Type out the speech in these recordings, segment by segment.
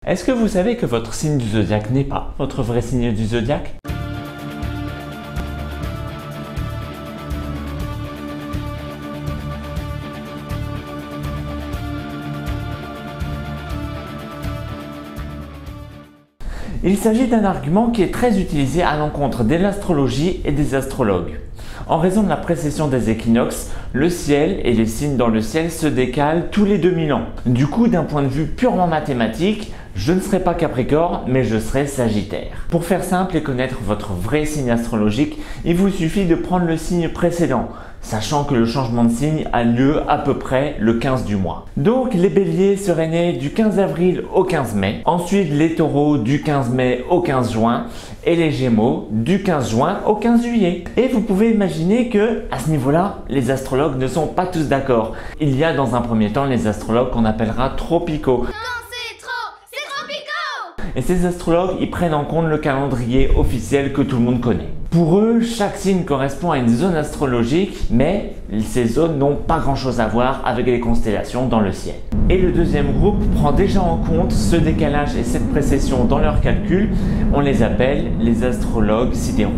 Est-ce que vous savez que votre signe du zodiaque n'est pas votre vrai signe du zodiaque? Il s'agit d'un argument qui est très utilisé à l'encontre de l'astrologie et des astrologues. En raison de la précession des équinoxes, le ciel et les signes dans le ciel se décalent tous les 2000 ans. Du coup, d'un point de vue purement mathématique, je ne serai pas Capricorne, mais je serai Sagittaire. Pour faire simple et connaître votre vrai signe astrologique, il vous suffit de prendre le signe précédent, sachant que le changement de signe a lieu à peu près le 15 du mois. Donc les béliers seraient nés du 15 avril au 15 mai, ensuite les taureaux du 15 mai au 15 juin et les gémeaux du 15 juin au 15 juillet. Et vous pouvez imaginer que à ce niveau-là, les astrologues ne sont pas tous d'accord. Il y a dans un premier temps les astrologues qu'on appellera tropicaux. Et ces astrologues, ils prennent en compte le calendrier officiel que tout le monde connaît. Pour eux, chaque signe correspond à une zone astrologique, mais ces zones n'ont pas grand-chose à voir avec les constellations dans le ciel. Et le deuxième groupe prend déjà en compte ce décalage et cette précession dans leurs calculs. On les appelle les astrologues sidéraux.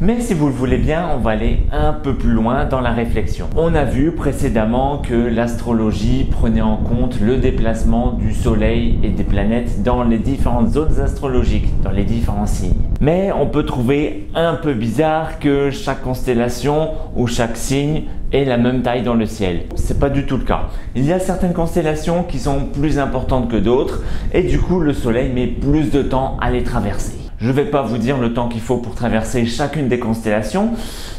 Mais si vous le voulez bien, on va aller un peu plus loin dans la réflexion. On a vu précédemment que l'astrologie prenait en compte le déplacement du soleil et des planètes dans les différentes zones astrologiques, dans les différents signes. Mais on peut trouver un peu bizarre que chaque constellation ou chaque signe ait la même taille dans le ciel. C'est pas du tout le cas. Il y a certaines constellations qui sont plus importantes que d'autres et du coup le soleil met plus de temps à les traverser. Je ne vais pas vous dire le temps qu'il faut pour traverser chacune des constellations,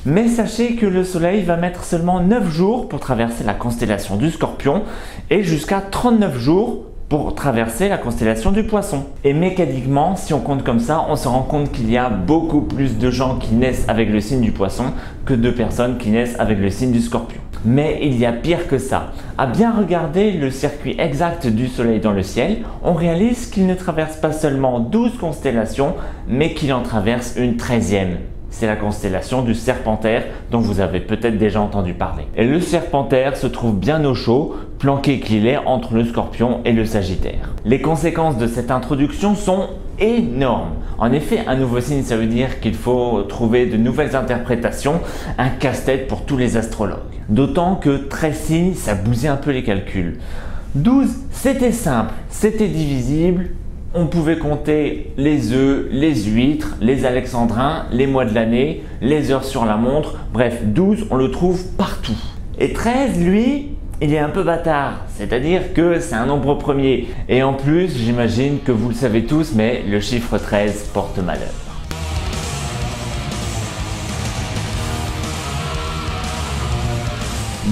mais sachez que le soleil va mettre seulement 9 jours pour traverser la constellation du Scorpion et jusqu'à 39 jours pour traverser la constellation du Poisson. Et mécaniquement, si on compte comme ça, on se rend compte qu'il y a beaucoup plus de gens qui naissent avec le signe du Poisson que de personnes qui naissent avec le signe du Scorpion. Mais il y a pire que ça. À bien regarder le circuit exact du soleil dans le ciel, on réalise qu'il ne traverse pas seulement 12 constellations, mais qu'il en traverse une 13e. C'est la constellation du Serpentaire dont vous avez peut-être déjà entendu parler. Et le Serpentaire se trouve bien au chaud, planqué qu'il est entre le Scorpion et le Sagittaire. Les conséquences de cette introduction sont énormes. En effet, un nouveau signe, ça veut dire qu'il faut trouver de nouvelles interprétations, un casse-tête pour tous les astrologues. D'autant que 13 signes, ça bousait un peu les calculs. 12, c'était simple, c'était divisible. On pouvait compter les œufs, les huîtres, les alexandrins, les mois de l'année, les heures sur la montre. Bref, 12, on le trouve partout. Et 13, lui, il est un peu bâtard. C'est-à-dire que c'est un nombre premier. Et en plus, j'imagine que vous le savez tous, mais le chiffre 13 porte malheur.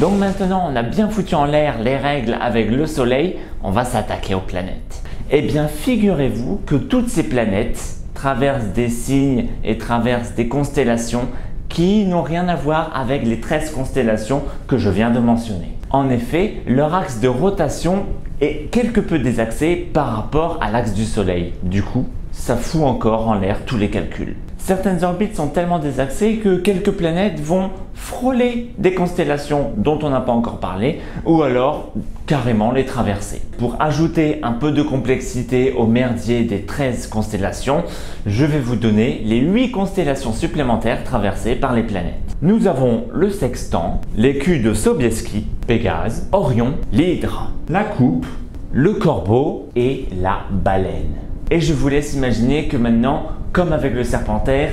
Donc maintenant, on a bien foutu en l'air les règles avec le soleil, on va s'attaquer aux planètes. Eh bien, figurez-vous que toutes ces planètes traversent des signes et traversent des constellations qui n'ont rien à voir avec les 13 constellations que je viens de mentionner. En effet, leur axe de rotation est quelque peu désaxé par rapport à l'axe du soleil. Du coup, ça fout encore en l'air tous les calculs. Certaines orbites sont tellement désaxées que quelques planètes vont frôler des constellations dont on n'a pas encore parlé ou alors carrément les traverser. Pour ajouter un peu de complexité au merdier des 13 constellations, je vais vous donner les 8 constellations supplémentaires traversées par les planètes. Nous avons le Sextant, l'écu de Sobieski, Pégase, Orion, l'Hydre, la Coupe, le Corbeau et la Baleine. Et je vous laisse imaginer que maintenant, comme avec le Serpentaire,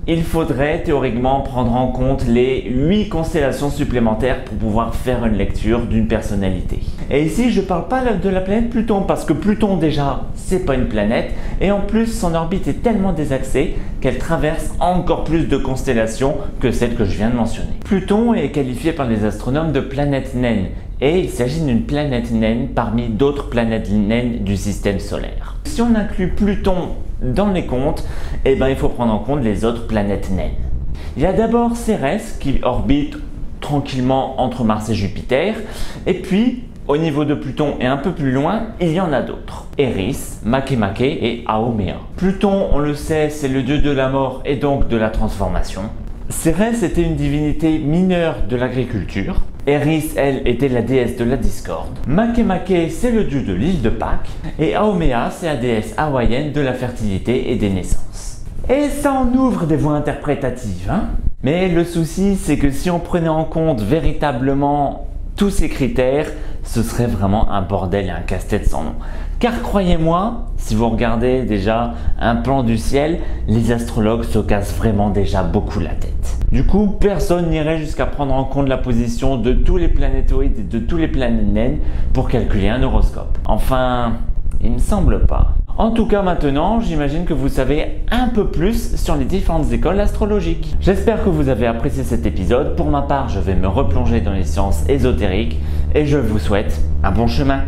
il faudrait théoriquement prendre en compte les 8 constellations supplémentaires pour pouvoir faire une lecture d'une personnalité. Et ici, je ne parle pas de la planète Pluton parce que Pluton déjà, c'est pas une planète et en plus, son orbite est tellement désaxée qu'elle traverse encore plus de constellations que celles que je viens de mentionner. Pluton est qualifié par les astronomes de planète naine et il s'agit d'une planète naine parmi d'autres planètes naines du système solaire. Si on inclut Pluton dans les comptes, eh ben, il faut prendre en compte les autres planètes naines. Il y a d'abord Cérès qui orbite tranquillement entre Mars et Jupiter, et puis au niveau de Pluton et un peu plus loin, il y en a d'autres. Eris, Makemake et Haumea. Pluton, on le sait, c'est le dieu de la mort et donc de la transformation. Cérès était une divinité mineure de l'agriculture. Eris, elle, était la déesse de la discorde. Makemake, c'est le dieu de l'île de Pâques. Et Haumea, c'est la déesse hawaïenne de la fertilité et des naissances. Et ça en ouvre des voies interprétatives, hein? Mais le souci, c'est que si on prenait en compte véritablement tous ces critères, ce serait vraiment un bordel et un casse-tête sans nom. Car croyez-moi, si vous regardez déjà un plan du ciel, les astrologues se cassent vraiment déjà beaucoup la tête. Du coup, personne n'irait jusqu'à prendre en compte la position de tous les planétoïdes et de tous les planètes naines pour calculer un horoscope. Enfin, il me semble pas. En tout cas maintenant, j'imagine que vous savez un peu plus sur les différentes écoles astrologiques. J'espère que vous avez apprécié cet épisode. Pour ma part, je vais me replonger dans les sciences ésotériques et je vous souhaite un bon chemin.